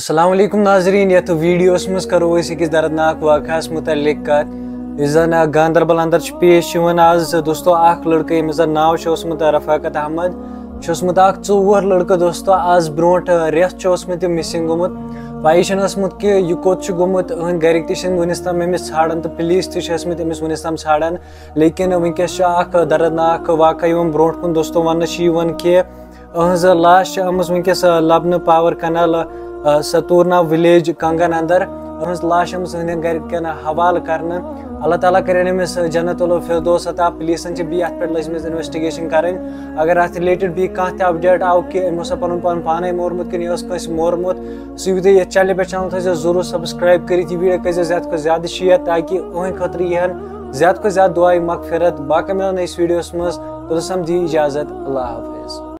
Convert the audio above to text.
अस्सलाम वालेकुम नाजरीन, यथ वीडियोस मज करो अकिस दर्दनाक वाक़यास मुतल्लिक कत इस जन गांदरबल अंदर पेश आज दोस्तों अख लड़के यमिस जन नाव रफाकत अहमद 4 लड़के दोस्तों आज ब्रोट रेत मिसिंग गोमुत पाई कि यह कोत गोमुत गरिक वनिस तम अमिस छाड़न तो पुलिस तमिस वनिस तम छाड़न लेकिन वनकस दर्दनाक वाक़ ब्रोट कुन दोस्तों वन कि अहज लाश आमज वनकस लबन पावर कनाल सतूरना विलेज कंगन अंदर अहज लाश गरिकन हवाल कर अल्लाह ताला करें अमिस जन्नतुल फिरदौस अता पुलिसन बी अत पे लजमज इन्वेस्टिगेशन करें अगर अत रिलेटेड बी कह अपडेट आव कि अमो पन पाने मोरमुत कि मोरमुत सह ये चैनल पे चैनल थो जरूर सब्सक्राइब कर वीडियो कर ज्यादा ज्यादा शेयर ताकि अहद खतर यहन ज्यादा ज्यादा दुआई मगफिरत बाकी मिलन इस वीडियोस मज तो दी इजाजत अल्लाह हाफिज।